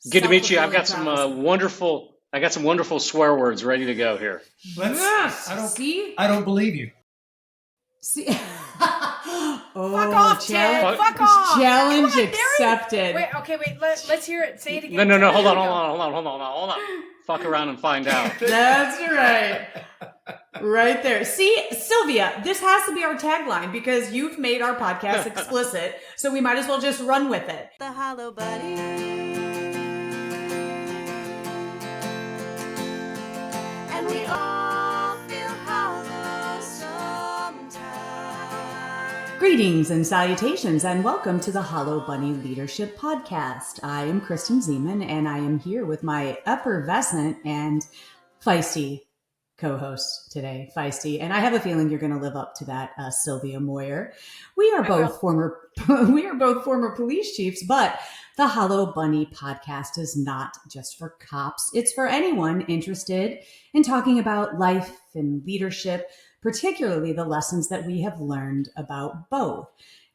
Good to meet you. I've got Self-fulfilling some wonderful swear words ready to go here. Yes. I don't believe you. See? Fuck off, Ted. Fuck off. Challenge Come on, accepted. Wait. Let's hear it. Say it again. No. Hold on. Fuck around and find out. That's right. Right there. See, Sylvia, this has to be our tagline because you've made our podcast explicit, so we might as well just run with it. The Hollow Bunny. And we all feel hollow sometimes. Greetings and salutations, and welcome to the Hollow Bunny Leadership Podcast. I am Kristen Zeman, and I am here with my effervescent and feisty co-host today, Feisty, and I have a feeling you're going to live up to that, Sylvia Moyer. We are both former police chiefs, but the Hollow Bunny podcast is not just for cops. It's for anyone interested in talking about life and leadership, particularly the lessons that we have learned about both.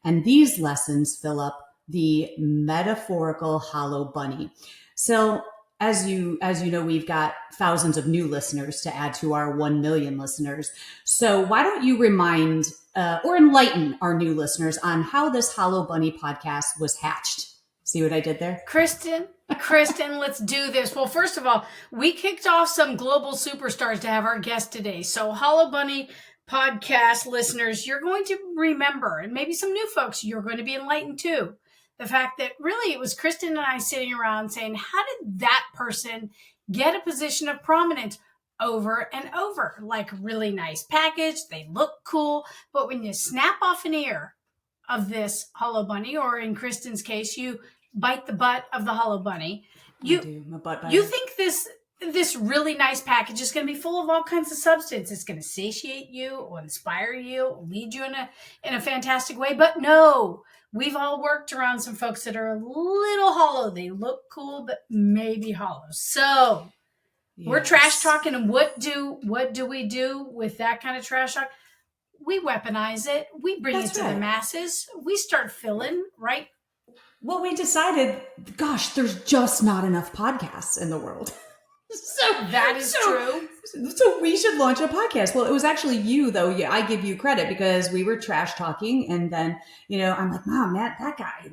And these lessons fill up the metaphorical Hollow Bunny. So as you know, we've got thousands of new listeners to add to our 1 million listeners. So why don't you remind or enlighten our new listeners on how this Hollow Bunny podcast was hatched? See what I did there? Kristen, let's do this. Well, first of all, we kicked off some global superstars to have our guest today. So Hollow Bunny podcast listeners, you're going to remember, and maybe some new folks, you're going to be enlightened too. The fact that really it was Kristen and I sitting around saying, how did that person get a position of prominence over and over? Like, really nice package, they look cool, but when you snap off an ear of this Hollow Bunny, or in Kristen's case, you bite the butt of the Hollow Bunny, you think this really nice package is going to be full of all kinds of substance. It's going to satiate you, or inspire you, lead you in a fantastic way, but no. We've all worked around some folks that are a little hollow. They look cool, but maybe hollow. So We're trash talking. And what do we do with that kind of trash talk? We weaponize it. We bring it to the masses. We start filling, right? Well, we decided, gosh, there's just not enough podcasts in the world. So that is true. So we should launch a podcast. Well, it was actually you, though. Yeah, I give you credit because we were trash talking, and then I'm like, Mom, that guy,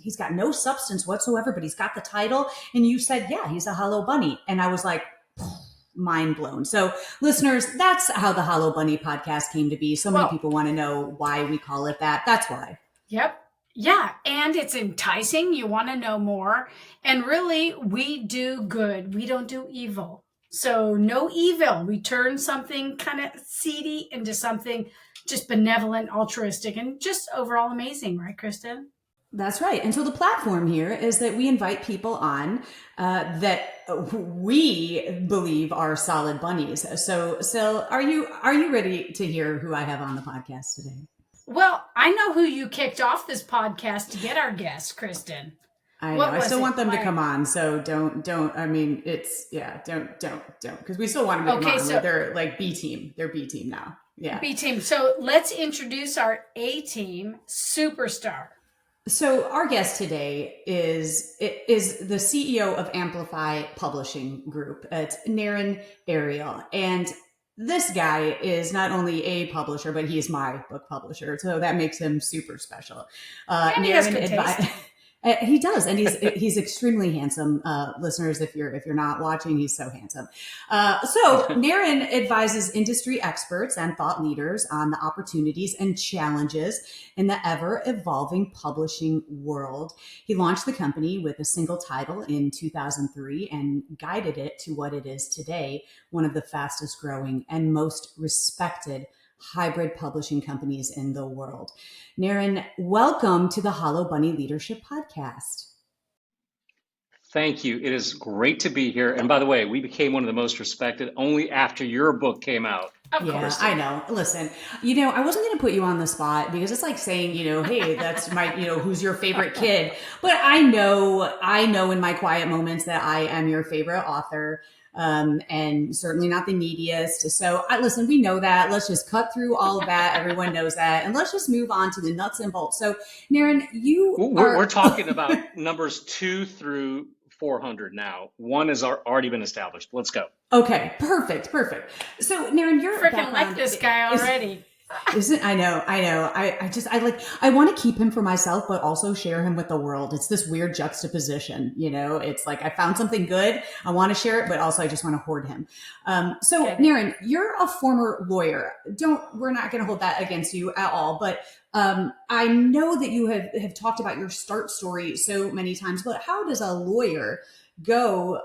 he's got no substance whatsoever, but he's got the title. And you said, yeah, he's a Hollow Bunny, and I was like, mind blown. So, listeners, that's how the Hollow Bunny podcast came to be. So many people want to know why we call it that. That's why. Yep. Yeah, and it's enticing. You want to know more. And really, we do good. We don't do evil. So no evil. We turn something kind of seedy into something just benevolent, altruistic, and just overall amazing. Right, Kristen? That's right. And so the platform here is that we invite people on that we believe are solid bunnies. So are you ready to hear who I have on the podcast today? Well, I know who you kicked off this podcast to get our guest, Kristen. I know. I still want them to come on. So don't. I mean, it's don't. Because we still want to make them on. So they're like B team. They're B team now. Yeah. B team. So let's introduce our A team superstar. So our guest today is the CEO of Amplify Publishing Group. It's Naren Aryal, and this guy is not only a publisher, but he's my book publisher. So that makes him super special. And he has good taste. He does, and he's extremely handsome. Listeners, if you're not watching, he's so handsome. So Naren advises industry experts and thought leaders on the opportunities and challenges in the ever-evolving publishing world. He launched the company with a single title in 2003 and guided it to what it is today, one of the fastest growing and most respected hybrid publishing companies in the world. Naren, welcome to the Hollow Bunny Leadership Podcast. Thank you. It is great to be here. And by the way, we became one of the most respected only after your book came out. Of course. I know. Listen, I wasn't going to put you on the spot because it's like saying, hey, that's my, who's your favorite kid? But I know in my quiet moments that I am your favorite author. and certainly not the neediest. So listen, we know that. Let's just cut through all of that. Everyone knows that. And let's just move on to the nuts and bolts. So Naren, We're talking about numbers 2 through 400 now. One has already been established. Let's go. Okay, perfect. So Naren, you're Freaking like this guy already. Isn't I know. I want to keep him for myself, but also share him with the world. It's this weird juxtaposition, it's like I found something good. I want to share it, but also I just want to hoard him. So Okay. Naren, you're a former lawyer. We're not going to hold that against you at all, but I know that you have talked about your start story so many times, but how does a lawyer go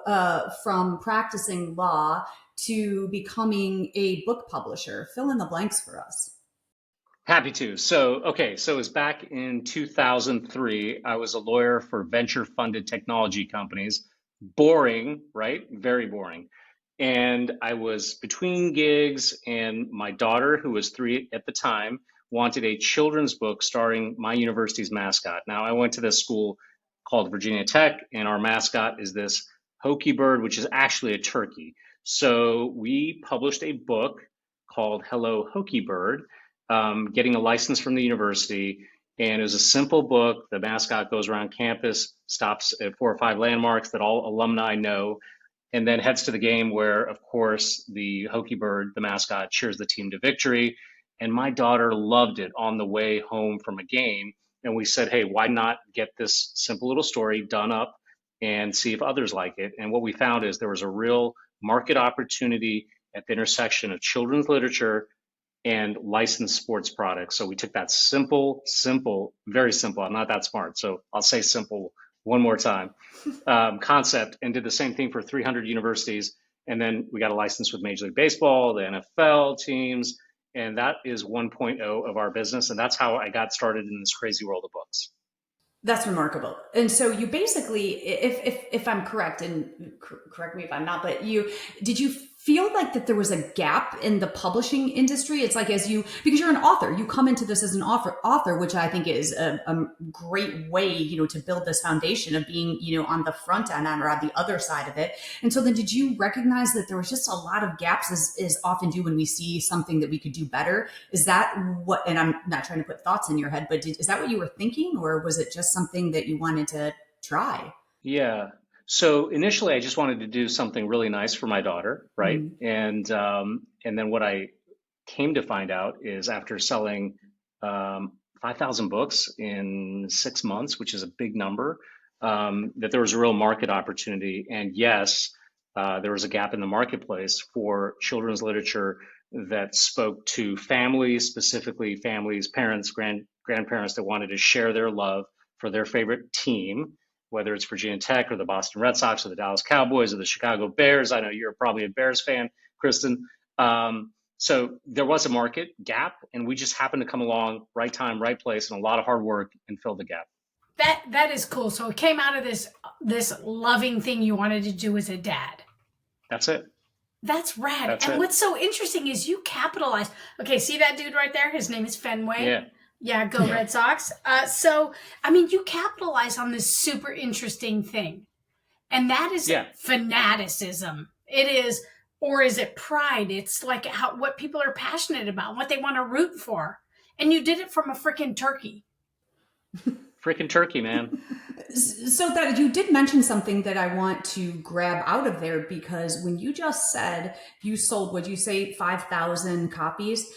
from practicing law to becoming a book publisher? Fill in the blanks for us. Happy to. So it was back in 2003. I was a lawyer for venture funded technology companies. Boring, right? Very boring. And I was between gigs, and my daughter, who was 3 at the time, wanted a children's book starring my university's mascot. Now, I went to this school called Virginia Tech, and our mascot is this hokey bird, which is actually a turkey. So we published a book called Hello Hokey Bird, getting a license from the university. And it was a simple book. The mascot goes around campus, stops at 4 or 5 landmarks that all alumni know, and then heads to the game where, of course, the hokey bird, the mascot, cheers the team to victory. And my daughter loved it on the way home from a game. And we said, hey, why not get this simple little story done up and see if others like it? And what we found is there was a real market opportunity at the intersection of children's literature and licensed sports products. So we took that simple, very simple, I'm not that smart, so I'll say simple one more time, concept, and did the same thing for 300 universities. And then we got a license with Major League Baseball, the NFL teams, and that is 1.0 of our business. And that's how I got started in this crazy world of books. That's remarkable. And so you basically, if I'm correct, and correct me if I'm not, but did you feel like that there was a gap in the publishing industry? It's like because you're an author, you come into this as an author, which I think is a great way, to build this foundation of being, on the front end or on the other side of it. And so then did you recognize that there was just a lot of gaps as often do when we see something that we could do better? Is that what, and I'm not trying to put thoughts in your head, but is that what you were thinking, or was it just something that you wanted to try? Yeah. So initially, I just wanted to do something really nice for my daughter, right? Mm-hmm. And then what I came to find out is after selling 5,000 books in 6 months, which is a big number, that there was a real market opportunity. And yes, there was a gap in the marketplace for children's literature that spoke to families, specifically families, parents, grandparents that wanted to share their love for their favorite team, whether it's Virginia Tech or the Boston Red Sox or the Dallas Cowboys or the Chicago Bears. I know you're probably a Bears fan, Kristen. So there was a market gap, and we just happened to come along, right time, right place, and a lot of hard work, and fill the gap. That is cool. So it came out of this loving thing you wanted to do as a dad. That's it. That's rad. What's so interesting is you capitalize. Okay, see that dude right there? His name is Fenway. Yeah. Yeah, go Red Sox. So, I mean, you capitalize on this super interesting thing. And that is fanaticism. It is, or is it pride? It's like what people are passionate about, what they want to root for. And you did it from a freaking turkey. Freaking turkey, man. So that you did mention something that I want to grab out of there, because when you just said you sold, would you say 5,000 copies?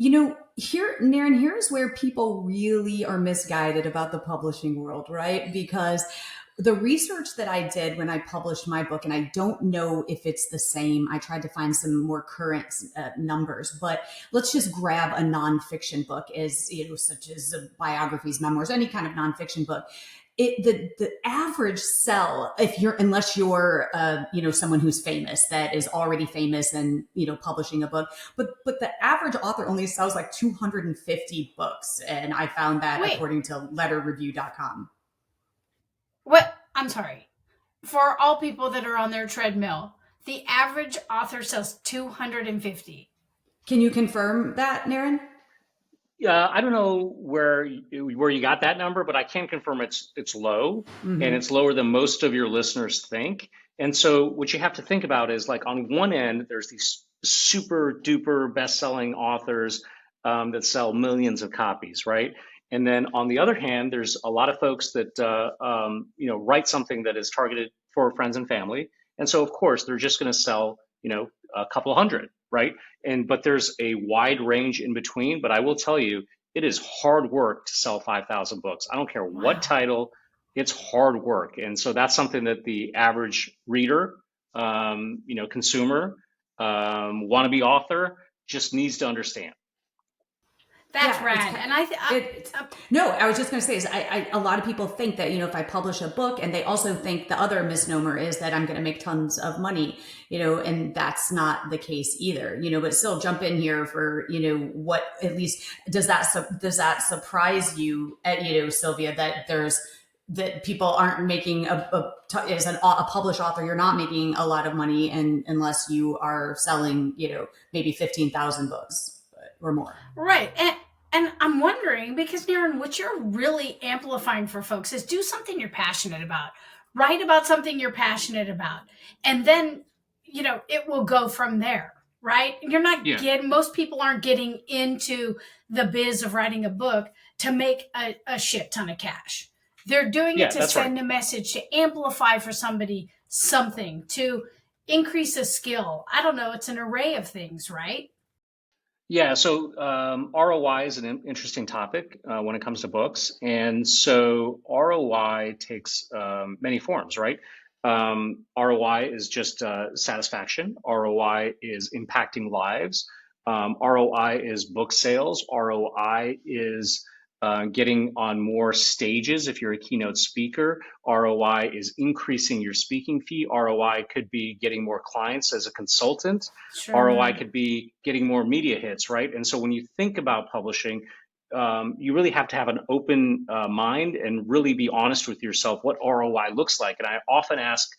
Naren, here's where people really are misguided about the publishing world, right? Because the research that I did when I published my book, and I don't know if it's the same, I tried to find some more current numbers, but let's just grab a nonfiction book such as biographies, memoirs, any kind of nonfiction book. The average sell, unless you're someone who's famous, that is already famous and publishing a book, but the average author only sells like 250 books, and I found that according to letterreview.com. What? I'm sorry. For all people that are on their treadmill, the average author sells 250. Can you confirm that, Naren? I don't know where you got that number, but I can confirm it's low, mm-hmm. and it's lower than most of your listeners think. And so what you have to think about is like on one end, there's these super duper best-selling authors that sell millions of copies, right? And then on the other hand, there's a lot of folks that write something that is targeted for friends and family, and so of course they're just going to sell a couple hundred, right? But there's a wide range in between. But I will tell you, it is hard work to sell 5,000 books. I don't care what Wow. title, it's hard work, and so that's something that the average reader, consumer, wannabe author just needs to understand. That's Yeah, it's rad. And I, it. No, I was just going to say is a lot of people think that if I publish a book, and they also think the other misnomer is that I'm going to make tons of money, and that's not the case either, But still, jump in here for what at least does that surprise you, Sylvia, that people aren't making as a published author, you're not making a lot of money, and unless you are selling, maybe 15,000 books or more. right. And I'm wondering, because Naren, what you're really amplifying for folks is do something you're passionate about. Write about something you're passionate about. And then, it will go from there, right? You're not Yeah, getting, most people aren't getting into the biz of writing a book to make a shit ton of cash. They're doing it yeah, to that's right. send a message, to amplify for somebody something, to increase a skill. I don't know. It's an array of things, right? Yeah, so ROI is an interesting topic when it comes to books. And so ROI takes many forms, right? ROI is just satisfaction. ROI is impacting lives. ROI is book sales. ROI is getting on more stages if you're a keynote speaker. ROI is increasing your speaking fee. ROI could be getting more clients as a consultant. ROI Sure. could be getting more media hits, right? And so when you think about publishing, you really have to have an open mind and really be honest with yourself what ROI looks like. And I often ask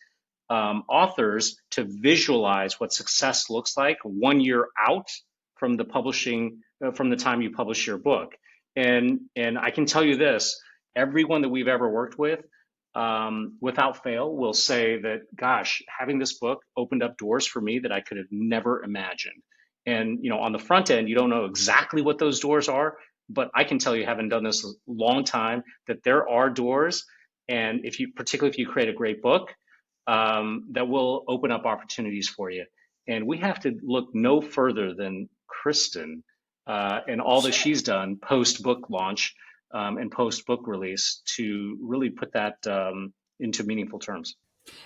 authors to visualize what success looks like 1 year out from the publishing, from the time you publish your book. And I can tell you this: everyone that we've ever worked with, without fail, will say that, gosh, having this book opened up doors for me that I could have never imagined. And on the front end, you don't know exactly what those doors are, but I can tell you, having done this a long time, that there are doors. And particularly if you create a great book, that will open up opportunities for you. And we have to look no further than Kristen and all that Sure. she's done post book launch and post book release to really put that into meaningful terms.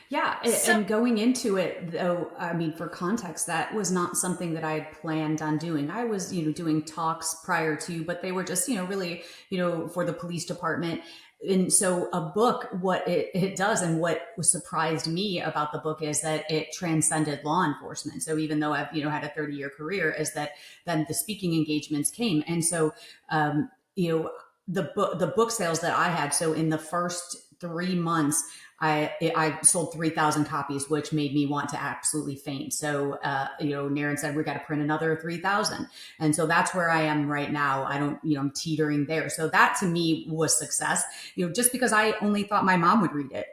Yeah, So, and going into it though, I mean, for context, that was not something that I had planned on doing. I was, doing talks prior to, but they were just, really, for the police department. And so a book, what it does, and what was surprised me about the book, is that it transcended law enforcement. So even though I've, had a 30-year career, is that then the speaking engagements came. And so, um, the book sales that I had, so in the first 3 months, I sold 3,000 copies, which made me want to absolutely faint. So, Naren said, we got to print another 3,000. And so that's where I am right now. I don't, I'm teetering there. So that to me was success, just because I only thought my mom would read it.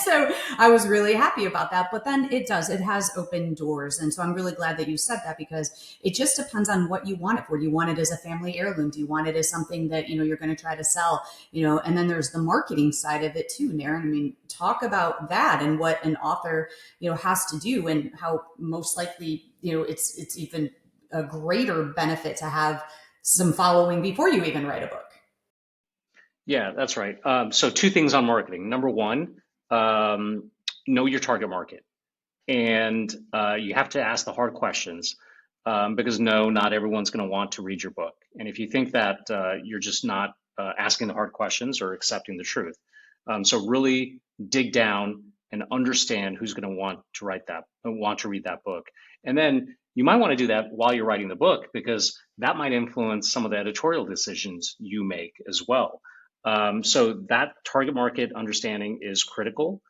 So I was really happy about that. But then it has opened doors. And so I'm really glad that you said that, because it just depends on what you want it for. Do you want it as a family heirloom? Do you want it as something that, you're going to try to sell, and then there's the marketing side of it too, Naren. I mean, talk about that and what an author, has to do, and how most likely, it's even a greater benefit to have some following before you even write a book. Yeah, that's right. So two things on marketing. Number one, know your target market. And you have to ask the hard questions, because no, not everyone's going to want to read your book. And if you think that, you're just not asking the hard questions or accepting the truth. So really dig down and understand who's going to want to read that book. And then you might want to do that while you're writing the book, because that might influence some of the editorial decisions you make as well. So that target market understanding is critical.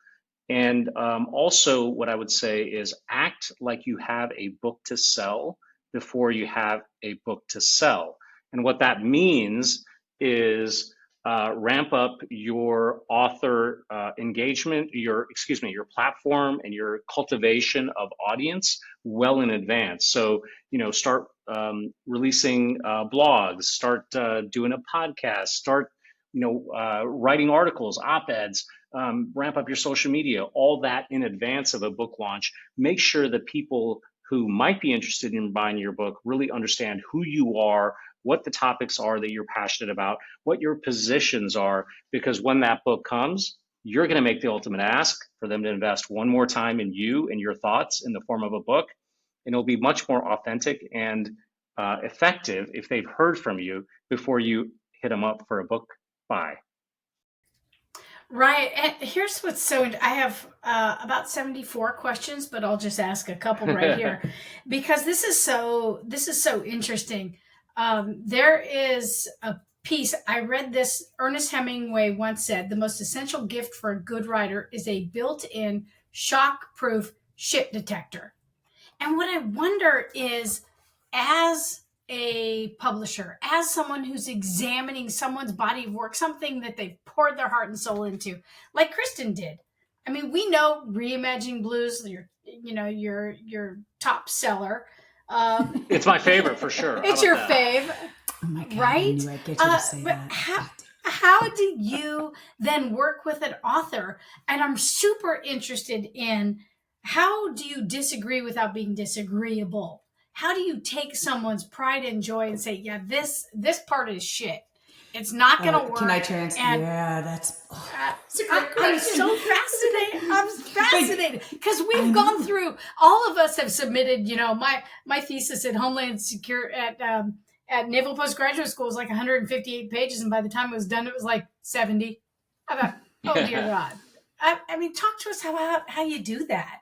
And also, what I would say is act like you have a book to sell before you have a book to sell. And what that means is ramp up your author engagement, your platform and your cultivation of audience well in advance. So, start releasing blogs, start doing a podcast, start, writing articles, op-eds, ramp up your social media, all that in advance of a book launch. Make sure that people who might be interested in buying your book really understand who you are, what the topics are that you're passionate about, what your positions are, because when that book comes, you're going to make the ultimate ask for them to invest one more time in you and your thoughts in the form of a book. And it'll be much more authentic and effective if they've heard from you before you hit them up for a book buy. Right. And here's what's so, I have about 74 questions, but I'll just ask a couple right here because this is so interesting. There is a piece, I read this, Ernest Hemingway once said, the most essential gift for a good writer is a built-in shock-proof shit detector. And what I wonder is, as a publisher, as someone who's examining someone's body of work, something that they've poured their heart and soul into, like Kristen did. I mean, we know Reimaging Blue's your top seller. It's my favorite for sure. It's your fave, Oh my God, right? I knew I'd get you to say But that. how do you then work with an author? And I'm super interested in, how do you disagree without being disagreeable? How do you take someone's pride and joy and say, yeah, this part is shit. It's not going to work. Can I translate? And Yeah, that's. I'm so fascinated. I'm fascinated because we've gone through. All of us have submitted. My thesis at Homeland Security at Naval Postgraduate School was like 158 pages, and by the time it was done, it was like 70. I thought, oh dear God. I mean, talk to us how you do that.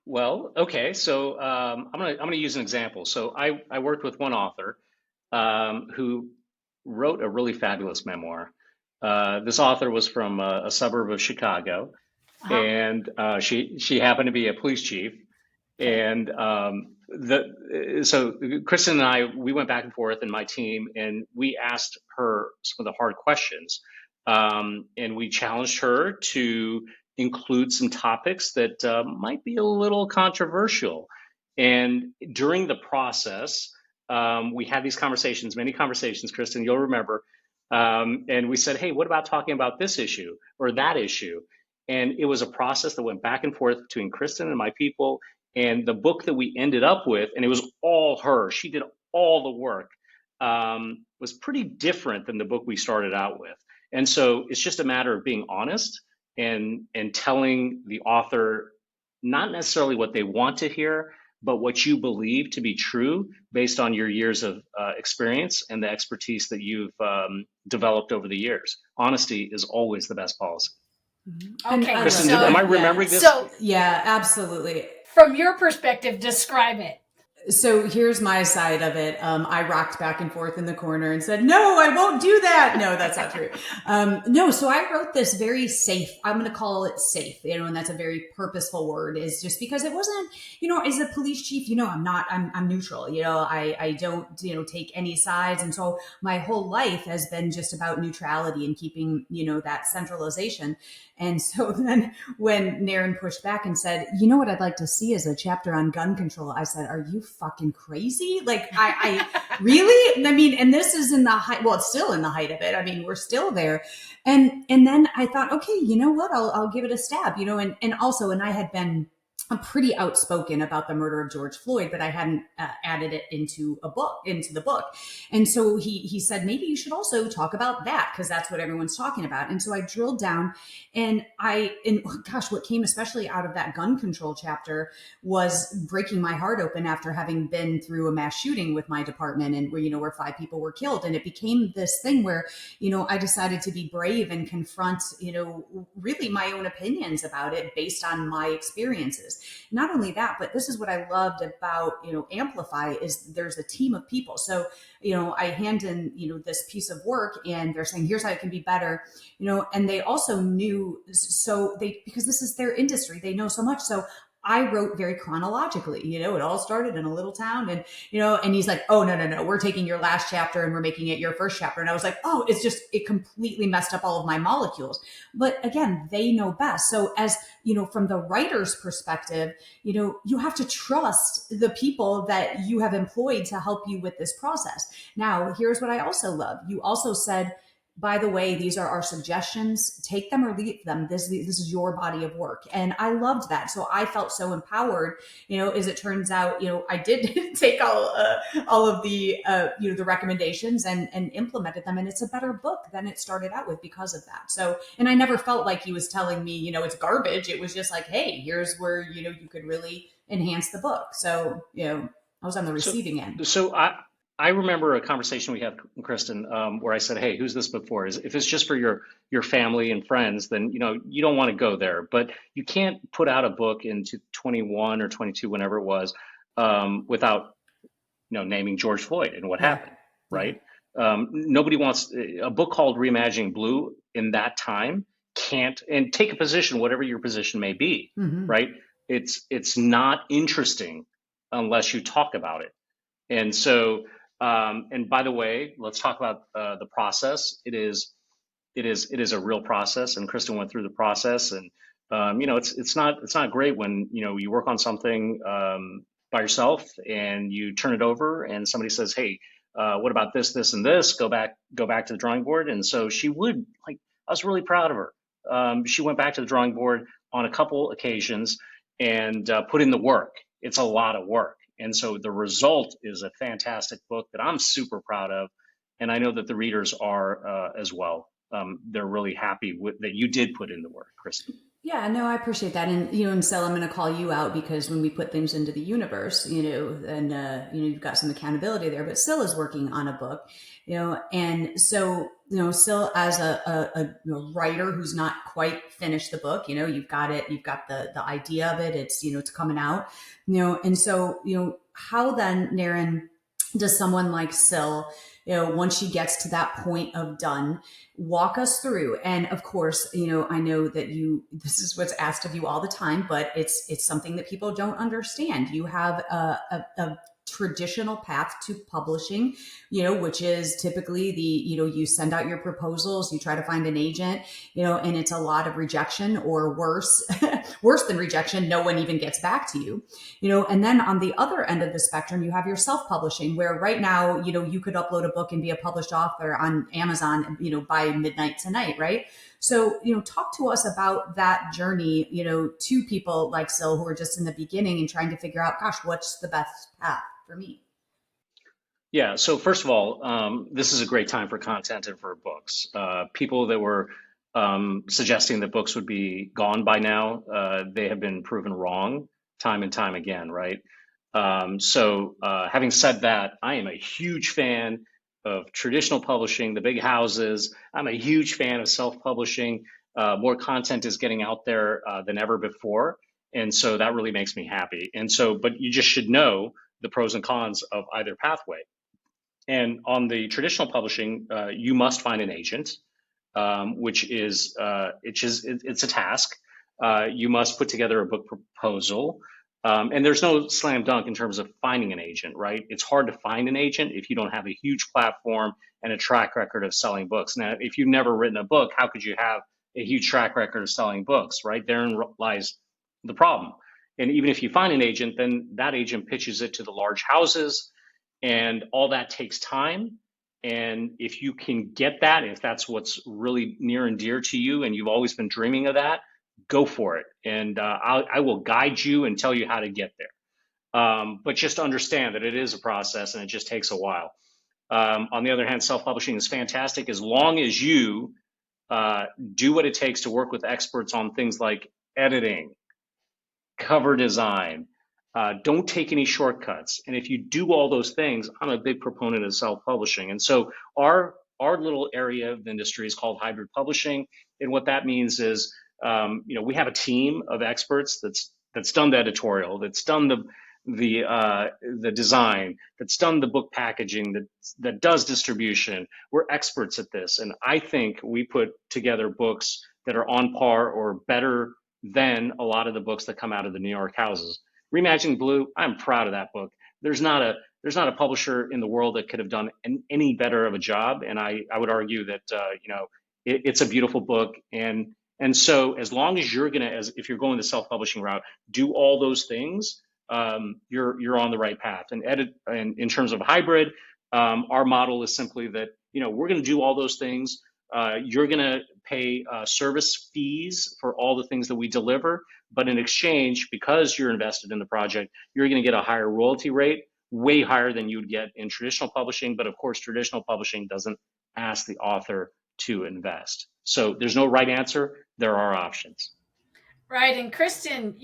Well, okay, so I'm gonna use an example. So I worked with one author who wrote a really fabulous memoir. This author was from a suburb of Chicago, and she happened to be a police chief. And so Kristen and I, we went back and forth, and my team, and we asked her some of the hard questions, and we challenged her to include some topics that might be a little controversial. And during the process, we had these conversations, many conversations, Kristen, you'll remember. And we said, hey, what about talking about this issue or that issue? And it was a process that went back and forth between Kristen and my people. And the book that we ended up with, and it was all her, she did all the work, was pretty different than the book we started out with. And so it's just a matter of being honest and telling the author not necessarily what they want to hear, but what you believe to be true based on your years of experience and the expertise that you've developed over the years. Honesty is always the best policy. Okay, Kristen, am I remembering this? So, Yeah, absolutely. from your perspective, describe it. So here's my side of it. I rocked back and forth in the corner and said, no, I won't do that. No, that's not true. No, so I wrote this very safe. I'm going to call it safe, and that's a very purposeful word, is just because it wasn't, as a police chief, I'm neutral, I don't, take any sides. And so my whole life has been just about neutrality and keeping, that centralization. And so then when Naren pushed back and said, what I'd like to see is a chapter on gun control, I said, are you fucking crazy? Like, I really? I mean, and this is in the height, well, it's still in the height of it. I mean, we're still there. And then I thought, okay, you know what? I'll give it a stab, and also, and I had been pretty outspoken about the murder of George Floyd, but I hadn't added it into the book. And so he said, maybe you should also talk about that, because that's what everyone's talking about. And so I drilled down, and what came especially out of that gun control chapter was breaking my heart open after having been through a mass shooting with my department, and where 5 people were killed. And it became this thing where, I decided to be brave and confront, really my own opinions about it based on my experiences. Not only that, but this is what I loved about, Amplify, is there's a team of people. So, I hand in, this piece of work, and they're saying, here's how it can be better, and they also knew, because this is their industry, they know so much. So I wrote very chronologically. It all started in a little town, and he's like, oh, no, we're taking your last chapter and we're making it your first chapter. And I was like, oh, it completely messed up all of my molecules. But again, they know best. So as, from the writer's perspective, you have to trust the people that you have employed to help you with this process. Now, here's what I also love. You also said, by the way, these are our suggestions. Take them or leave them. This is your body of work. And I loved that. So I felt so empowered, as it turns out, I did take all of the, the recommendations and implemented them. And it's a better book than it started out with because of that. So, and I never felt like he was telling me, it's garbage. It was just like, hey, here's where, you could really enhance the book. So, I was on the receiving end. So I remember a conversation we had, Kristen, where I said, "Hey, who's this book for? If it's just for your family and friends, then you don't want to go there. But you can't put out a book into 21 or 22, whenever it was, without naming George Floyd and what happened, right? Nobody wants a book called Reimaging Blue in that time. Can't and take a position, whatever your position may be, right? It's not interesting unless you talk about it, and so." And by the way, let's talk about the process. It is a real process, and Kristen went through the process. And it's not great when you work on something by yourself and you turn it over, and somebody says, "Hey, what about this, this, and this? Go back to the drawing board." And so she would I was really proud of her. She went back to the drawing board on a couple occasions and put in the work. It's a lot of work. And so the result is a fantastic book that I'm super proud of. And I know that the readers are as well. They're really happy that you did put in the work, Kristen. Yeah, no, I appreciate that. And Sil, I'm going to call you out because when we put things into the universe, and you've got some accountability there, but Sil is working on a book, and so, Sil as a writer who's not quite finished the book, you've got the idea of it. It's coming out, and so, how then, Naren, does someone like Sil, once she gets to that point of done, walk us through? And of course, I know that this is what's asked of you all the time, but it's something that people don't understand. You have a traditional path to publishing, which is typically you send out your proposals, you try to find an agent, and it's a lot of rejection, or worse, worse than rejection. No one even gets back to you, and then on the other end of the spectrum, you have your self-publishing, where right now, you could upload a book and be a published author on Amazon, by midnight tonight. Right. So, talk to us about that journey, to people like Sil who are just in the beginning and trying to figure out, gosh, what's the best path for me? Yeah. So first of all, this is a great time for content and for books. People that were suggesting that books would be gone by now, they have been proven wrong time and time again, right? So having said that, I am a huge fan of traditional publishing, the big houses. I'm a huge fan of self-publishing. More content is getting out there than ever before. And so that really makes me happy. And so, but you just should know the pros and cons of either pathway. And on the traditional publishing, you must find an agent, which is it's a task. You must put together a book proposal, and there's no slam dunk in terms of finding an agent, right? It's hard to find an agent if you don't have a huge platform and a track record of selling books. Now, if you've never written a book, how could you have a huge track record of selling books, right? Therein lies the problem. And even if you find an agent, then that agent pitches it to the large houses, and all that takes time. And if you can get that, if that's what's really near and dear to you, and you've always been dreaming of that, go for it. And I will guide you and tell you how to get there. But just understand that it is a process and it just takes a while. On the other hand, self-publishing is fantastic as long as you do what it takes to work with experts on things like editing, cover design. Don't take any shortcuts. And if you do all those things, I'm a big proponent of self-publishing. And so our little area of the industry is called hybrid publishing. And what that means is, we have a team of experts that's done the editorial, that's done the design, that's done the book packaging, that does distribution. We're experts at this. And I think we put together books that are on par or better than a lot of the books that come out of the New York houses. Reimaging Blue, I'm proud of that book. There's not a publisher in the world that could have done any better of a job, and I would argue that it's a beautiful book, and so as long as if you're going the self-publishing route, do all those things, you're on the right path. And in terms of hybrid, our model is simply that we're going to do all those things. You're going to pay service fees for all the things that we deliver, but in exchange, because you're invested in the project, you're going to get a higher royalty rate, way higher than you'd get in traditional publishing. But of course, traditional publishing doesn't ask the author to invest. So there's no right answer. There are options. Right. And Kristen,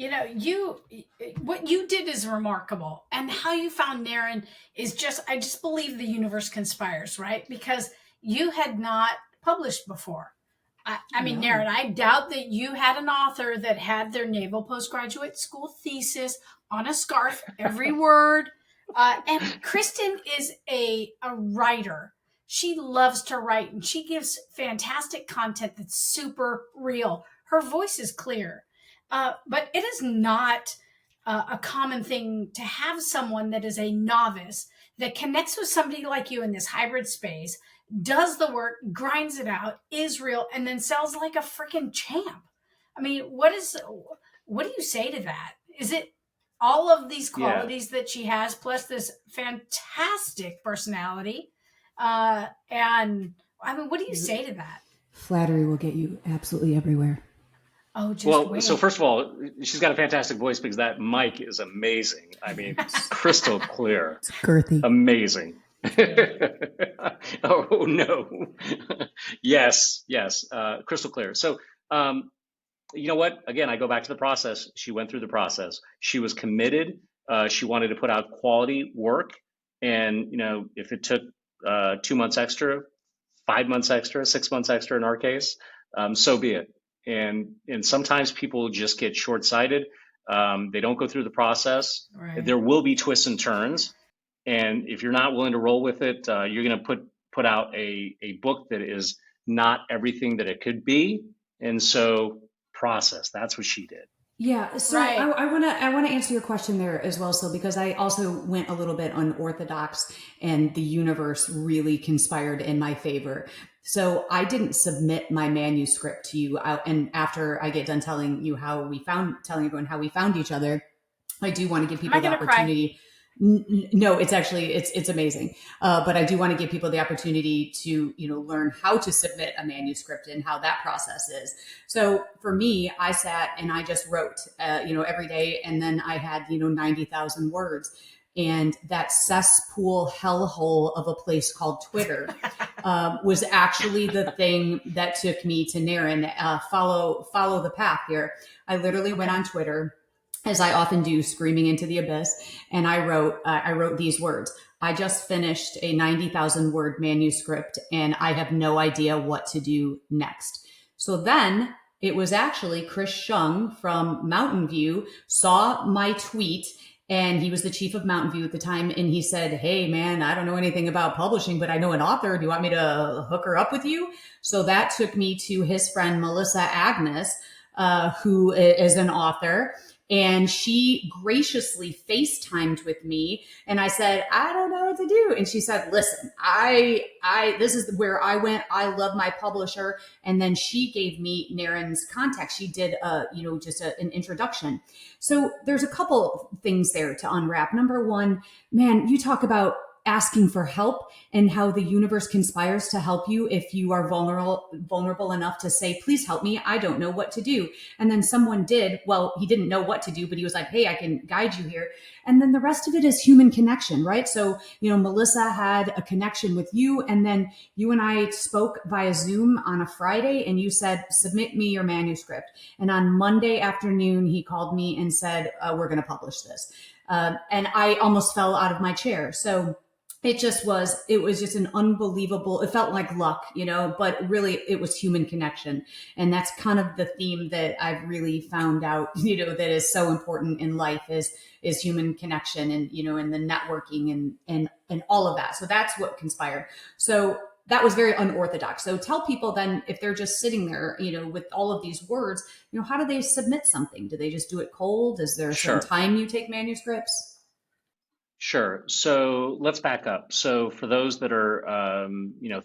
what you did is remarkable. And how you found Naren is I just believe the universe conspires, right? Because you had not published before. I mean, Naren, I doubt that you had an author that had their naval postgraduate school thesis on a scarf, every word. And Kristen is a writer. She loves to write, and she gives fantastic content that's super real. Her voice is clear. But it is not a common thing to have someone that is a novice that connects with somebody like you in this hybrid space, does the work, grinds it out, is real, and then sells like a freaking champ. I mean, what do you say to that? Is it all of these qualities that she has, plus this fantastic personality? And I mean, what do you say to that? Flattery will get you absolutely everywhere. Oh, just well, wait. So first of all, she's got a fantastic voice because that mic is amazing. I mean, crystal clear. It's girthy. Amazing. Oh, no. Yes, crystal clear. So, you know what? Again, I go back to the process. She went through the process. She was committed. She wanted to put out quality work. And, if it took 2 months extra, 5 months extra, 6 months extra in our case, so be it. And sometimes people just get short-sighted. They don't go through the process. Right. There will be twists and turns. And if you're not willing to roll with it, you're going to put out a book that is not everything that it could be. And so process. That's what she did. Yeah. So Right. I want to answer your question there as well. So because I also went a little bit unorthodox, and the universe really conspired in my favor. So I didn't submit my manuscript to you. And after I get done telling everyone how we found each other, I do want to give people the opportunity. No, it's actually, it's amazing. But I do want to give people the opportunity to, learn how to submit a manuscript and how that process is. So for me, I sat and I just wrote, every day. And then I had, 90,000 words. And that cesspool hellhole of a place called Twitter was actually the thing that took me to Naren. Follow the path here. I literally went on Twitter, as I often do, screaming into the abyss. And I wrote these words. I just finished a 90,000 word manuscript and I have no idea what to do next. So then it was actually Chris Shung from Mountain View saw my tweet, and he was the chief of Mountain View at the time. And he said, "Hey man, I don't know anything about publishing, but I know an author. Do you want me to hook her up with you?" So that took me to his friend, Melissa Agnes, who is an author. And she graciously FaceTimed with me, and I said, "I don't know what to do." And she said, "Listen, this is where I went. I love my publisher." And then she gave me Naren's contact. She did, an introduction. So there's a couple things there to unwrap. Number one, man, you talk about asking for help and how the universe conspires to help you if you are vulnerable enough to say, "Please help me. I don't know what to do." And then someone did. Well, he didn't know what to do, but he was like, "Hey, I can guide you here." And then the rest of it is human connection, right? So, Melissa had a connection with you, and then you and I spoke via Zoom on a Friday, and you said, "Submit me your manuscript." And on Monday afternoon, he called me and said, "We're going to publish this." And I almost fell out of my chair. So it was just an unbelievable, it felt like luck, but really it was human connection. And that's kind of the theme that I've really found out, that is so important in life is human connection and, and the networking and all of that. So that's what conspired. So that was very unorthodox. So tell people then, if they're just sitting there, with all of these words, how do they submit something? Do they just do it cold? Is there a certain Sure. time you take manuscripts? Sure. So let's back up. So for those that are,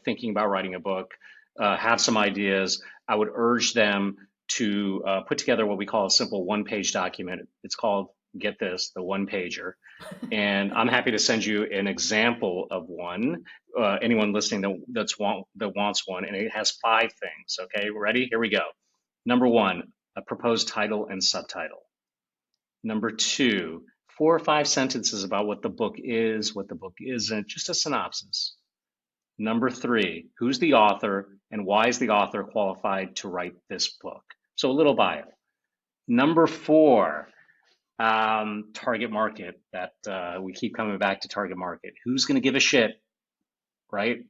thinking about writing a book, have some ideas, I would urge them to put together what we call a simple one-page document. It's called, get this, the one-pager. And I'm happy to send you an example of one. Anyone listening that wants one, and it has 5 things. Okay, ready? Here we go. Number 1, a proposed title and subtitle. Number 2, 4 or 5 sentences about what the book is, what the book isn't, just a synopsis. Number 3, who's the author and why is the author qualified to write this book? So a little bio. Number 4, target market. That we keep coming back to target market. Who's going to give a shit, right?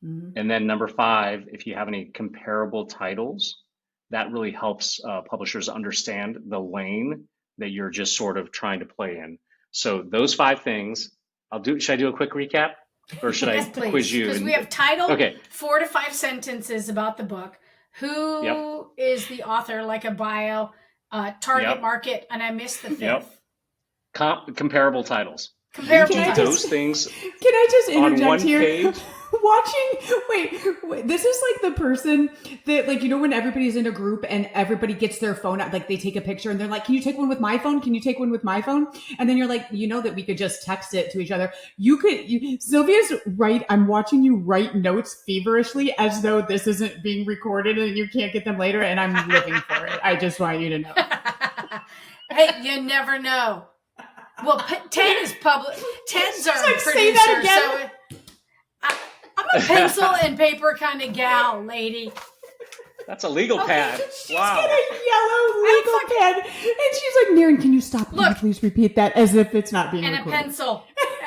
Mm-hmm. And then number 5, if you have any comparable titles, that really helps publishers understand the lane that you're just sort of trying to play in. So those 5 things, should I do a quick recap? Or should yes, I please, quiz you? Because we have title, okay. 4 to 5 sentences about the book. Who is the author, like a bio, target market, and I missed the 5th. Comparable titles. Comparable titles. Those things. Can I just interject on one here? Page? Wait, this is like the person that, like, when everybody's in a group and everybody gets their phone out, like they take a picture and they're like, can you take one with my phone? Can you take one with my phone? And then you're like, that we could just text it to each other. Sylvia's right. I'm watching you write notes feverishly as though this isn't being recorded and you can't get them later. And I'm living for it. I just want you to know. Hey, you never know. Well, Ted is public. Ted's our producer. Say that again. So I'm a pencil and paper kind of gal, lady. That's a legal pad. She's got a yellow legal pad. And she's like, Naren, can you stop? Can you please repeat that as if it's not being recorded?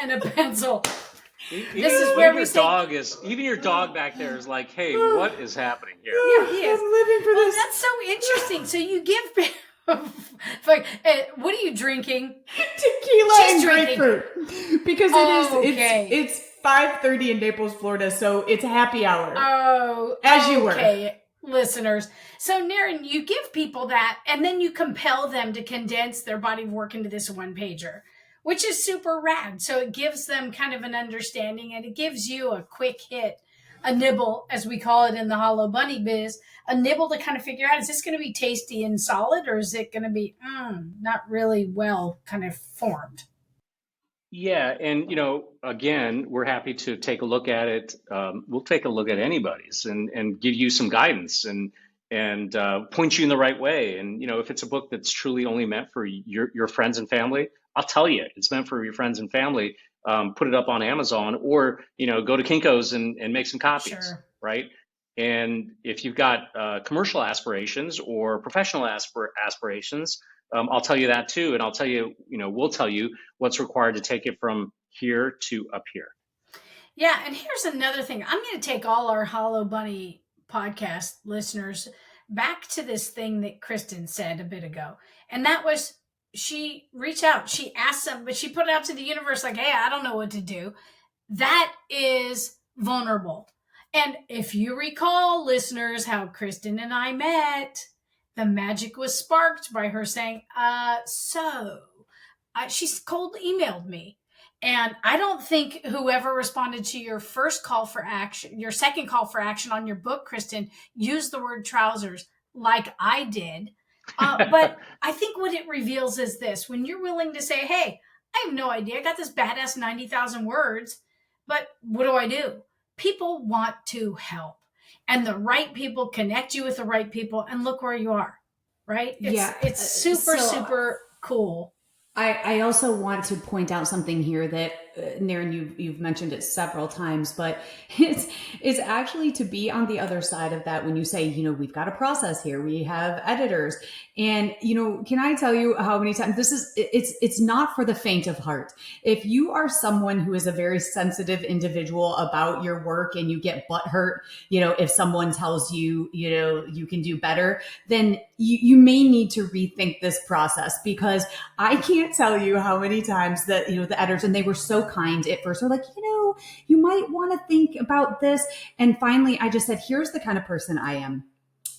And a pencil. This is where we say... Even your dog back there is like, hey, what is happening here? Yeah, he is. I'm living for this. That's so interesting. So you give... like, what are you drinking? Tequila and grapefruit. Because it's 5:30 in Naples, Florida, so it's happy hour. Oh, as you were. Okay, listeners. So, Naren, you give people that, and then you compel them to condense their body of work into this one pager, which is super rad. So it gives them kind of an understanding, and it gives you a quick hit, a nibble, as we call it in the Hollow Bunny biz, a nibble to kind of figure out, is this going to be tasty and solid, or is it going to be not really well kind of formed? Yeah, and again, we're happy to take a look at it. We'll take a look at anybody's and give you some guidance and point you in the right way. And if it's a book that's truly only meant for your friends and family, I'll tell you it's meant for your friends and family. Put it up on Amazon, or go to Kinko's and make some copies, sure. Right? And if you've got commercial aspirations or professional aspirations, I'll tell you that too, and I'll tell you, we'll tell you what's required to take it from here to up here. Yeah, and here's another thing. I'm going to take all our Hollow Bunny podcast listeners back to this thing that Kristen said a bit ago, and that was she reached out, she asked them, but she put it out to the universe like, hey, I don't know what to do. That is vulnerable. And if you recall, listeners, how Kristen and I met, the magic was sparked by her saying, she's cold emailed me. And I don't think whoever responded to your first call for action, your second call for action on your book, Kristen, used the word trousers like I did. But I think what it reveals is this: when you're willing to say, hey, I have no idea, I got this badass 90,000 words, but what do I do? People want to help. And the right people connect you with the right people, and look where you are, right? It's super cool. I also want to point out something here that, Naren, you've mentioned it several times, but it's actually to be on the other side of that when you say, we've got a process here, we have editors. And, can I tell you how many times it's not for the faint of heart. If you are someone who is a very sensitive individual about your work and you get butthurt, if someone tells you, you can do better, then you may need to rethink this process, because I can't tell you how many times that, the editors, and they were so kind at first, they're like, you might want to think about this. And finally, I just said, here's the kind of person I am.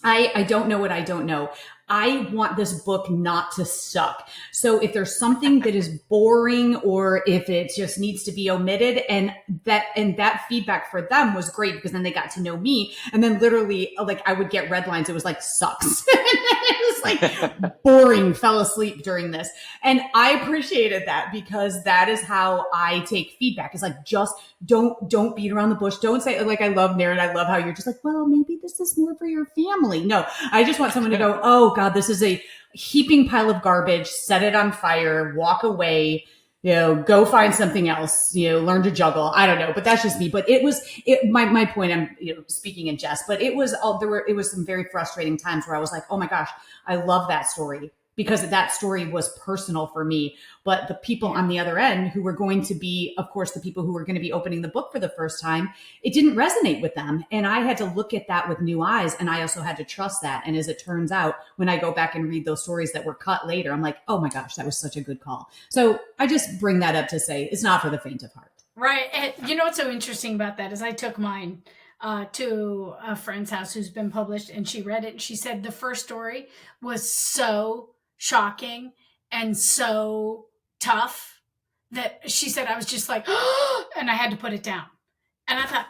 I don't know what I don't know. I want this book not to suck. So if there's something that is boring, or if it just needs to be omitted, and that feedback for them was great, because then they got to know me. And then literally, like, I would get red lines. It was like, sucks. It was like boring, fell asleep during this. And I appreciated that, because that is how I take feedback. It's like, just don't beat around the bush. Don't say, like, I love Naren. I love how you're just like, well, maybe this is more for your family. No, I just want someone to go, oh God, this is a heaping pile of garbage. Set it on fire, walk away, go find something else, learn to juggle. I don't know, but that's just me. But my point, I'm, speaking in jest, but it was some very frustrating times where I was like, oh my gosh, I love that story, because that story was personal for me. But the people on the other end, who were going to be, of course, the people who were going to be opening the book for the first time, it didn't resonate with them. And I had to look at that with new eyes. And I also had to trust that. And as it turns out, when I go back and read those stories that were cut later, I'm like, oh my gosh, that was such a good call. So I just bring that up to say it's not for the faint of heart. Right. And you know what's so interesting about that is I took mine to a friend's house who's been published, and she read it. And she said the first story was so shocking and so tough that she said I was just like, and I had to put it down. And I thought,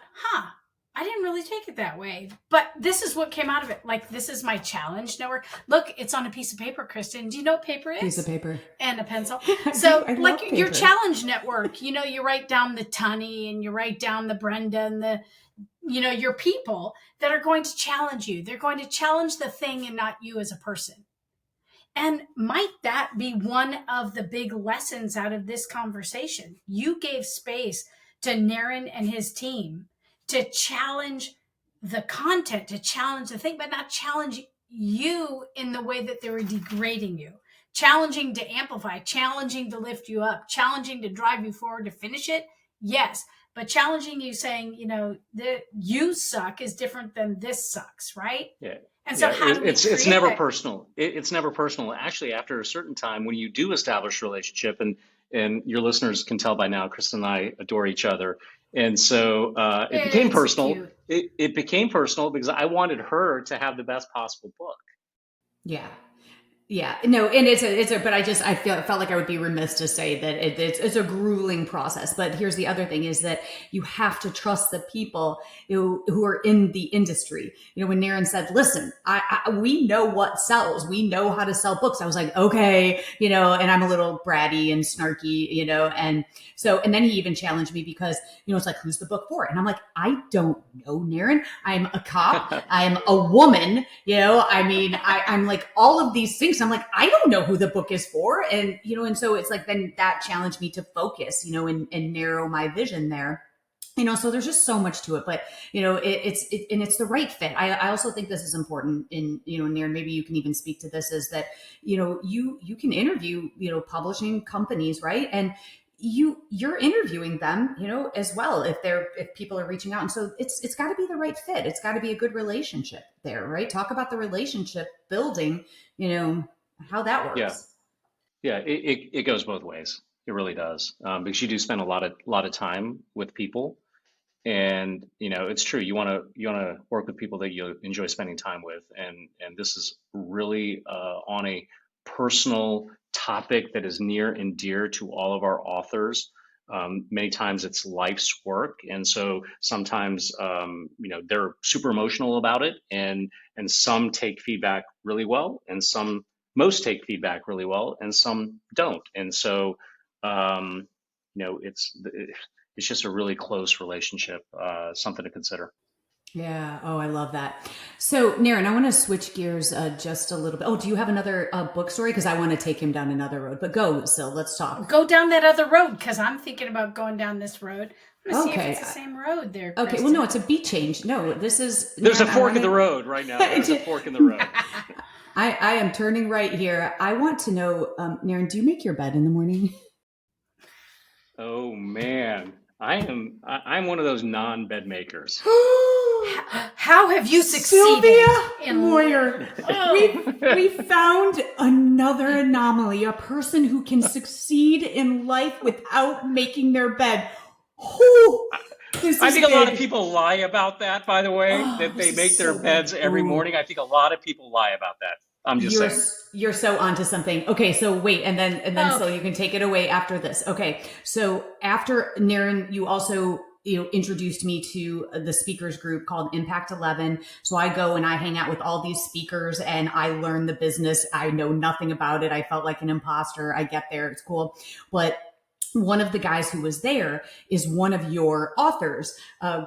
I didn't really take it that way. But this is what came out of it. Like, this is my challenge network. Look, it's on a piece of paper, Kristen. Do you know what paper is? Piece of paper. And a pencil. So, I like, love your paper. challenge network, you write down the Tunny, and you write down the Brenda, and the, your people that are going to challenge you. They're going to challenge the thing and not you as a person. And might that be one of the big lessons out of this conversation? You gave space to Naren and his team to challenge the content, to challenge the thing, but not challenge you in the way that they were degrading you. Challenging to amplify, challenging to lift you up, challenging to drive you forward to finish it. Yes. But challenging you, saying, that you suck is different than this sucks, right? Yeah. And so it's never personal. It's never personal. Actually, after a certain time, when you do establish a relationship, and your listeners can tell by now, Kristen and I adore each other. And so it became personal. It became personal because I wanted her to have the best possible book. Yeah. Yeah, no, and but I felt like I would be remiss to say that it's a grueling process. But here's the other thing, is that you have to trust the people who are in the industry. When Naren said, listen, we know what sells, we know how to sell books. I was like, okay, and I'm a little bratty and snarky, and then he even challenged me because, it's like, who's the book for? And I'm like, I don't know, Naren. I'm a cop. I'm a woman, I'm like all of these things. I'm like, I don't know who the book is for. And, and so it's like, then that challenged me to focus, and narrow my vision there. So there's just so much to it, but it's the right fit. I also think this is important in, Naren, maybe you can even speak to this, is that, you can interview, publishing companies, right? And you're interviewing them, as well, if people are reaching out. And so it's got to be the right fit. It's got to be a good relationship there, right? Talk about the relationship building, how that works. Yeah. It goes both ways. It really does. Because you do spend a lot of time with people, and, it's true. You want to work with people that you enjoy spending time with. And this is really, on a personal topic that is near and dear to all of our authors. Many times it's life's work. And so sometimes, they're super emotional about it, and some take feedback really well, and most take feedback really well, and some don't. And so, it's just a really close relationship, something to consider. Yeah. Oh, I love that. So, Naren, I want to switch gears just a little bit. Oh, do you have another book story? Because I want to take him down another road. But go, Sil, let's talk. Go down that other road, because I'm thinking about going down this road. I'm going to see if it's the same road there, Kristen. Okay. Well, no, it's a beat change. No, this is... There's a fork in the road right now. There's a fork in the road. I am turning right here. I want to know, Naren, do you make your bed in the morning? Oh, man. I'm one of those non-bed makers. How have you succeeded Sylvia in Moyer, we found another anomaly, a person who can succeed in life without making their bed. Whew, this I is think a lot of big. people lie about that, by the way, Oh, that they this is make their so big. beds every Ooh. morning. I think a lot of people lie about that. I'm just You're saying. you're so onto something. Okay, so wait, and then so Okay. you can take it away after this. Okay, so after Naren, you also introduced me to the speakers group called Impact 11. So I go and I hang out with all these speakers and I learn the business. I know nothing about it. I felt like an imposter. I get there, it's cool, but one of the guys who was there is one of your authors,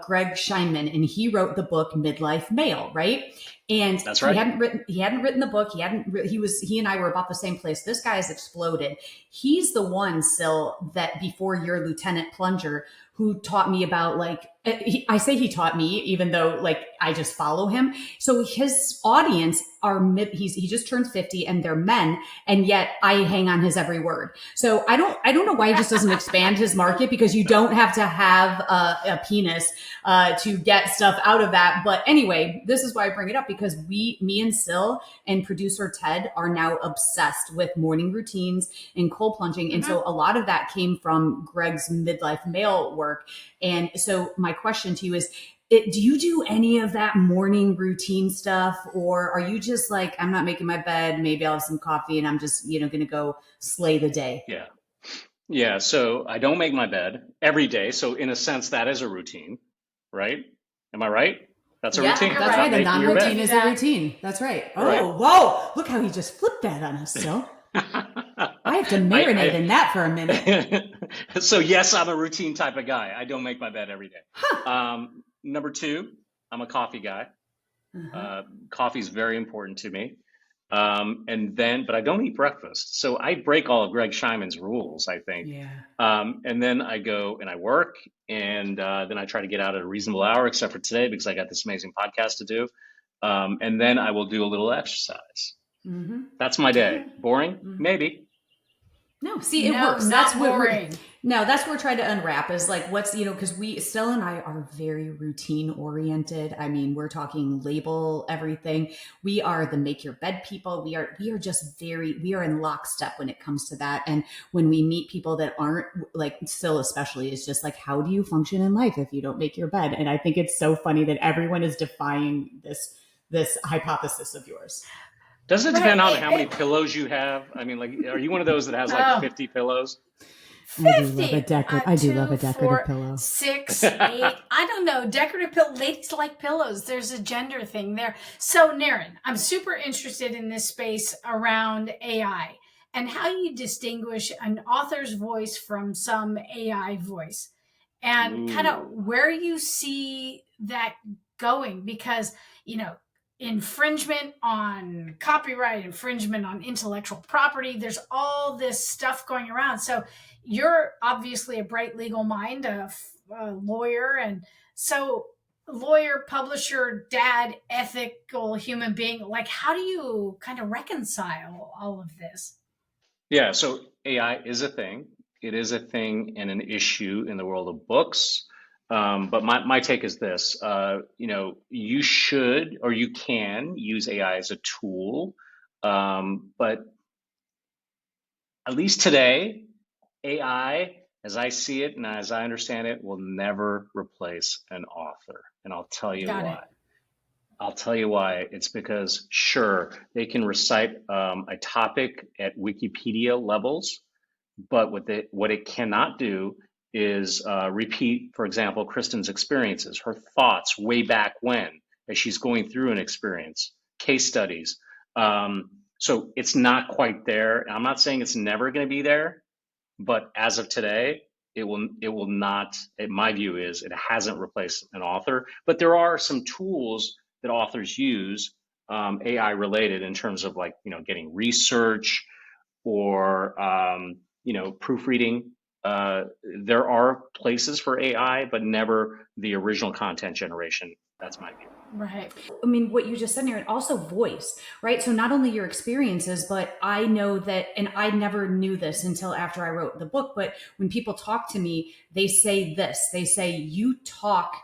Greg Scheinman, and he wrote the book Midlife Male, right? And That's he right. hadn't written the book. He and I were about the same place. This guy has exploded. He's the one, Sil, that before your Lieutenant Plunger, who taught me about I say he taught me, even though I just follow him. So his audience he just turned 50 and they're men. And yet I hang on his every word. So I don't know why he just doesn't expand his market, because you don't have to have a penis to get stuff out of that. But anyway, this is why I bring it up, because me and Sil and producer Ted are now obsessed with morning routines and cold plunging. And so a lot of that came from Greg's midlife male work. And so my question to you is, do you do any of that morning routine stuff, or are you just like, I'm not making my bed, maybe I'll have some coffee and I'm just, going to go slay the day? Yeah. Yeah. So I don't make my bed every day. So in a sense, that is a routine, right? Am I right? That's a Yeah, routine. You're that's right. right. A Making your non-routine bed. is a routine. That's right. Oh, Right. whoa. Look how he just flipped that on us, Sil. I have to marinate in that for a minute. So yes, I'm a routine type of guy. I don't make my bed every day. Huh. Number two, I'm a coffee guy. Coffee is very important to me. But I don't eat breakfast. So I break all of Greg Scheinman's rules, I think. Yeah. And then I go and I work, and then I try to get out at a reasonable hour, except for today because I got this amazing podcast to do. And then I will do a little exercise. That's my day. Boring? Maybe. No, see, it No, works. not That's what boring. that's what we're trying to unwrap is what's, because Stella and I are very routine oriented. I mean, we're talking label everything. We are the make your bed people. We are we are in lockstep when it comes to that. And when we meet people that aren't Sil especially, is just like, how do you function in life if you don't make your bed? And I think it's so funny that everyone is defying this hypothesis of yours. Does it depend on how many pillows you have? I mean, are you one of those that has 50 pillows? 50. I do love a decorative 2, 4, pillow. 6, 8. I don't know. Decorative pillow. Ladies like pillows. There's a gender thing there. So, Naren, I'm super interested in this space around AI and how you distinguish an author's voice from some AI voice, and kind of where you see that going, because, infringement on copyright, infringement on intellectual property, there's all this stuff going around. So you're obviously a bright legal mind, a lawyer, and so lawyer, publisher, dad, ethical human being, how do you kind of reconcile all of this? Yeah, so AI is a thing. It is a thing and an issue in the world of books. But my take is this, you should or you can use AI as a tool. But at least today, AI, as I see it and as I understand it, will never replace an author. And I'll tell you Got why. it. I'll tell you why. It's because, sure, they can recite a topic at Wikipedia levels, but what it cannot do is repeat, for example, Kristen's experiences, her thoughts way back when, as she's going through an experience, case studies. So it's not quite there. I'm not saying it's never going to be there, but as of today, it will not. My view is it hasn't replaced an author, but there are some tools that authors use, AI related, in terms of getting research or proofreading. There are places for AI, but never the original content generation That's my view. Right. I mean, what you just said, Naren, also voice, right? So not only your experiences, but I know that, and I never knew this until after I wrote the book, but when people talk to me, they say this, they say, you talk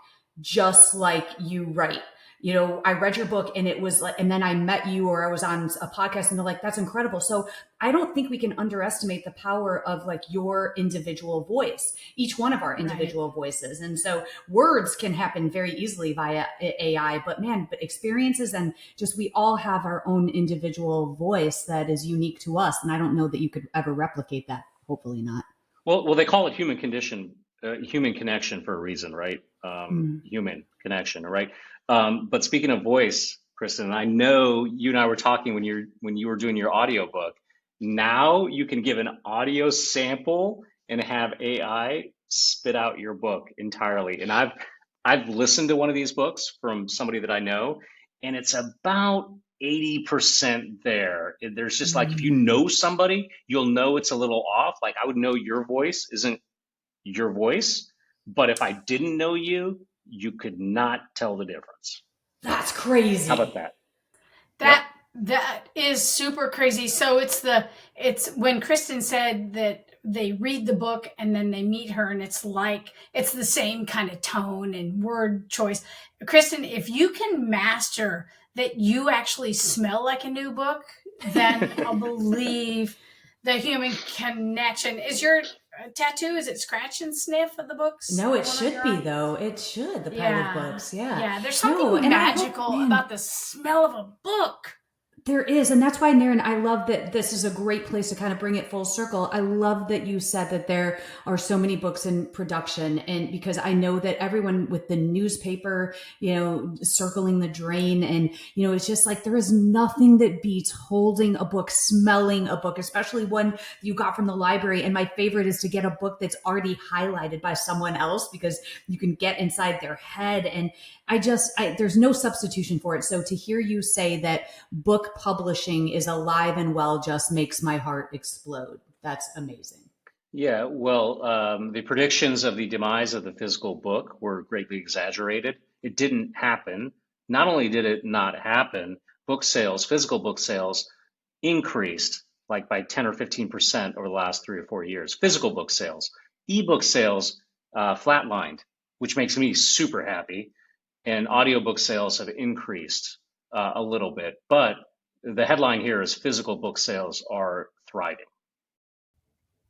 just like you write. You know, I read your book and it was like, and then I met you or I was on a podcast and they're like, that's incredible. So I don't think we can underestimate the power of like your individual voice, each one of our individual voices. And so words can happen very easily via AI, but man, but experiences and just, we all have our own individual voice that is unique to us. And I don't know that you could ever replicate that. Hopefully not. Well, they call it human connection for a reason, right? Human connection, right? But speaking of voice, Kristen, I know you and I were talking when you were doing your audiobook. Now you can give an audio sample and have AI spit out your book entirely. And I've listened to one of these books from somebody that I know, and it's about 80% there. There's just like, if you know somebody, you'll know it's a little off. Like I would know your voice isn't your voice, but if I didn't know you, you could not tell the difference. That's crazy. How about that? That is super crazy. So it's when Kristen said that they read the book and then they meet her and it's the same kind of tone and word choice. Kristen, if you can master that you actually smell like a new book, then I'll believe the human connection. Is your tattoo, is it scratch and sniff of the books? No, it should be though. It should. The pilot books. Yeah. Yeah. There's something magical about the smell of a book. There is. And that's why, Naren, I love that this is a great place to kind of bring it full circle. I love that you said that there are so many books in production. And because I know that everyone with the newspaper, you know, circling the drain, and, you know, it's just like, there is nothing that beats holding a book, smelling a book, especially one you got from the library. And my favorite is to get a book that's already highlighted by someone else, because you can get inside their head. And there's no substitution for it. So to hear you say that book publishing is alive and well just makes my heart explode. That's amazing. Yeah, well, the predictions of the demise of the physical book were greatly exaggerated. It didn't happen. Not only did it not happen, physical book sales increased like by 10 or 15% over the last 3 or 4 years. Physical book sales. Ebook sales flatlined, which makes me super happy. And audiobook sales have increased a little bit. But the headline here is physical book sales are thriving.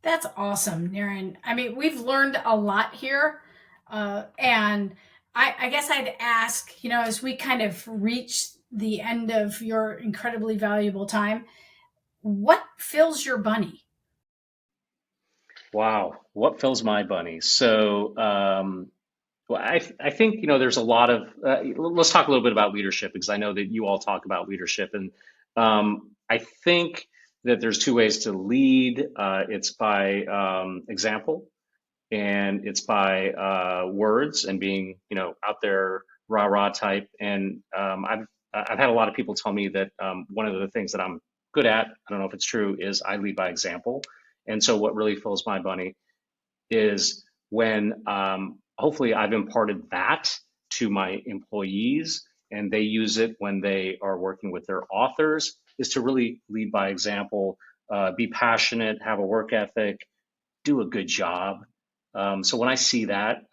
That's awesome, Naren. I mean, we've learned a lot here. And I guess I'd ask, you know, as we kind of reach the end of your incredibly valuable time, what fills your bunny? Wow, what fills my bunny? So, well, I think, you know, there's a lot of, let's talk a little bit about leadership, because I know that you all talk about leadership. And I think that there's two ways to lead. It's by example, and it's by words and being, you know, out there, rah-rah type. And I've had a lot of people tell me that one of the things that I'm good at, I don't know if it's true, is I lead by example. And so what really fills my bunny is when hopefully I've imparted that to my employees and they use it when they are working with their authors, is to really lead by example, be passionate, have a work ethic, do a good job. So when I see that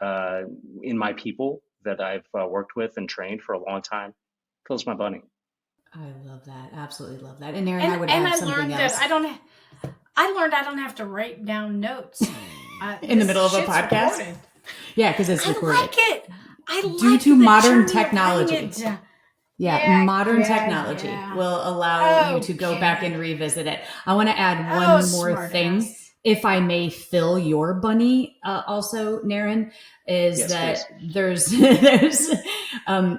in my people that I've worked with and trained for a long time, it fills my bunny. I love that. Absolutely love that. And Naren, I would add something else. I learned I don't have to write down notes in the middle of a podcast. Recorded. Yeah, because it's recorded. I like it. Due to modern technology. Modern technology yeah. will allow you to go back and revisit it. I want to add one more thing, if I may fill your bunny also, Naren, is yes, that please.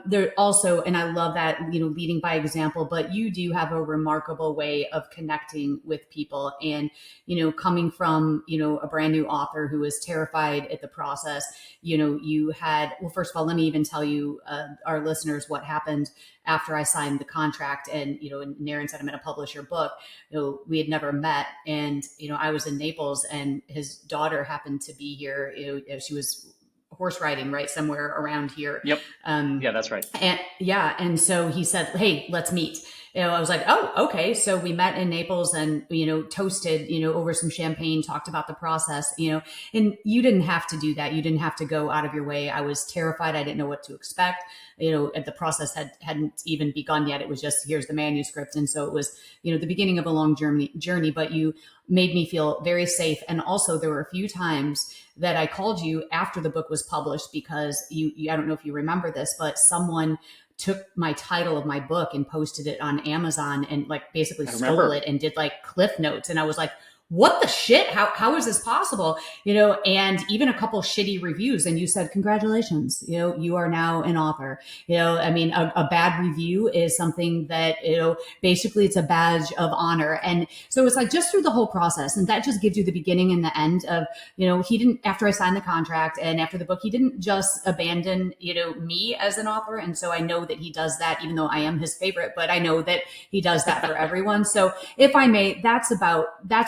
there also, and I love that, you know, leading by example, but you do have a remarkable way of connecting with people. And, you know, coming from, you know, a brand new author who was terrified at the process, you know, you had, well, first of all, let me even tell you, our listeners, what happened after I signed the contract. And, you know, and Naren said, I'm going to publish your book. You know, we had never met. And, you know, I was in Naples and his daughter happened to be here. You know, she was horse riding, right? Somewhere around here. Yep. Yeah, that's right. And so he said, "Hey, let's meet." I was like, "Oh, okay." So we met in Naples and, toasted, over some champagne, talked about the process, and you didn't have to do that. You didn't have to go out of your way. I was terrified. I didn't know what to expect. The process hadn't even begun yet. It was just, here's the manuscript. And so it was, the beginning of a long journey, but you made me feel very safe. And also there were a few times that I called you after the book was published because I don't know if you remember this, but someone took my title of my book and posted it on Amazon and like basically stole it and did like cliff notes. And I was like, what the shit? How is this possible? And even a couple shitty reviews. And you said, congratulations, you are now an author. A bad review is something that, basically it's a badge of honor. And so it's like just through the whole process. And that just gives you the beginning and the end of, he didn't, after I signed the contract and after the book, he didn't just abandon, me as an author. And so I know that he does that, even though I am his favorite, but I know that he does that for everyone. So if I may, that's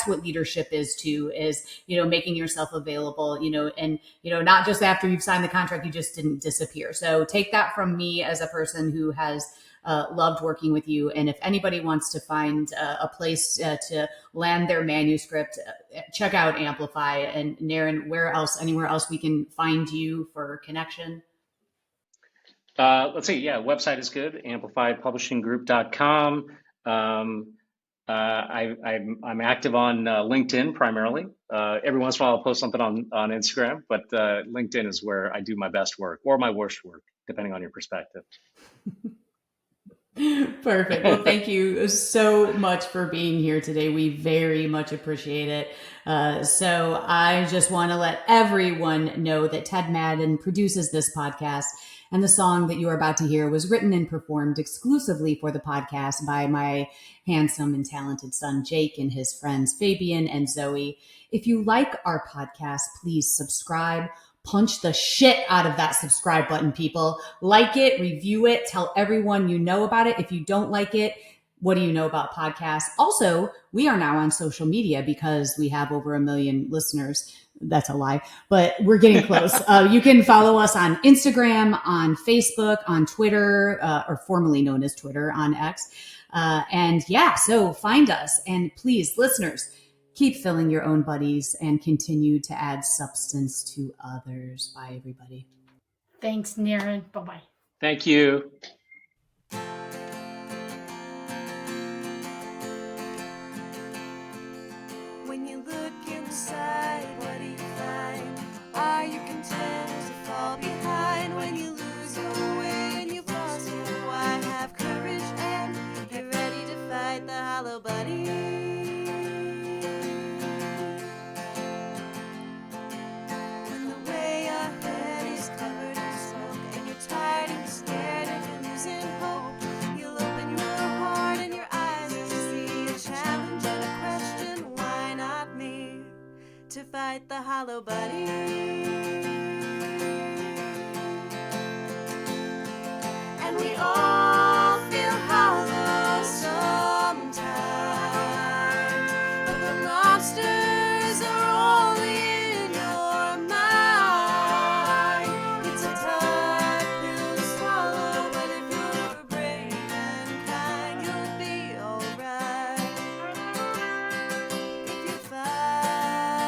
what leadership is too, is, making yourself available, and, not just after you've signed the contract, you just didn't disappear. So take that from me as a person who has loved working with you. And if anybody wants to find a place to land their manuscript, check out Amplify. And Naren, anywhere else we can find you for connection? Let's see. Yeah, website is good. amplifypublishinggroup.com. I'm active on LinkedIn primarily. Every once in a while I'll post something on Instagram, but LinkedIn is where I do my best work or my worst work, depending on your perspective. Perfect. Well, thank you so much for being here today. We very much appreciate it. So I just want to let everyone know that Ted Madden produces this podcast, and the song that you are about to hear was written and performed exclusively for the podcast by my handsome and talented son, Jake, and his friends, Fabian and Zoe. If you like our podcast, please subscribe. Punch the shit out of that subscribe button, people. Like it, review it, tell everyone you know about it. If you don't like it, what do you know about podcasts? Also, we are now on social media because we have over 1 million listeners. That's a lie, but we're getting close. You can follow us on Instagram, on Facebook, on Twitter, or formerly known as Twitter, on X. So find us. And please, listeners, keep filling your own buddies and continue to add substance to others. Bye, everybody. Thanks, Naren. Bye-bye. Thank you. When you look inside, what do you find? Are you content to fall behind? When you lose your way and you've lost your why? Have courage and get ready to fight the hollow buddy. When the way ahead is covered in smoke and you're tired and you're scared and you're losing hope, you'll open your heart and your eyes to see a challenge and a question. Why not me? To fight the hollow buddy. And we all feel hollow sometimes, but the monsters are only in your mind. It's a tough pill to swallow, but if you're brave and kind, you'll be alright. If you fight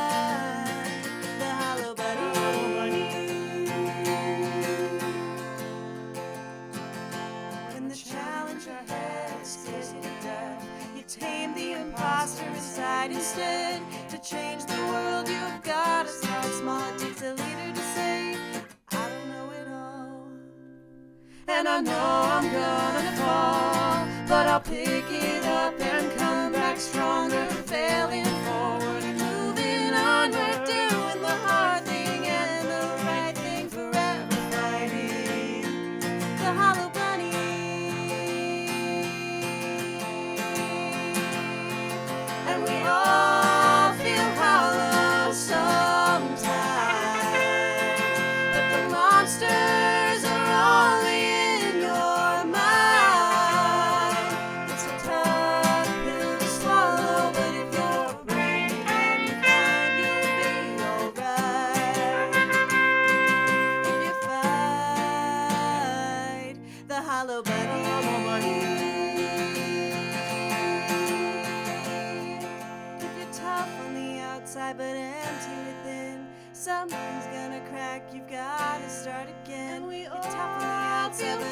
the hollow buddy. When the challenge ahead scares you to death, you tame the imposter inside instead. To change the world, you've got to start small. It takes a leader to say, I don't know it all. And I know I'm gonna fall, but I'll pick it up and come back stronger. Failing forward and moving onward, doing the hard thing and the right thing, forever fighting the hollow bunny. And we all feel hollow sometimes, but the monsters are only in your mind. It's a tough pill to swallow, but if you're outside but empty within. Something's gonna crack, you've gotta start again. And we all tough on the outside but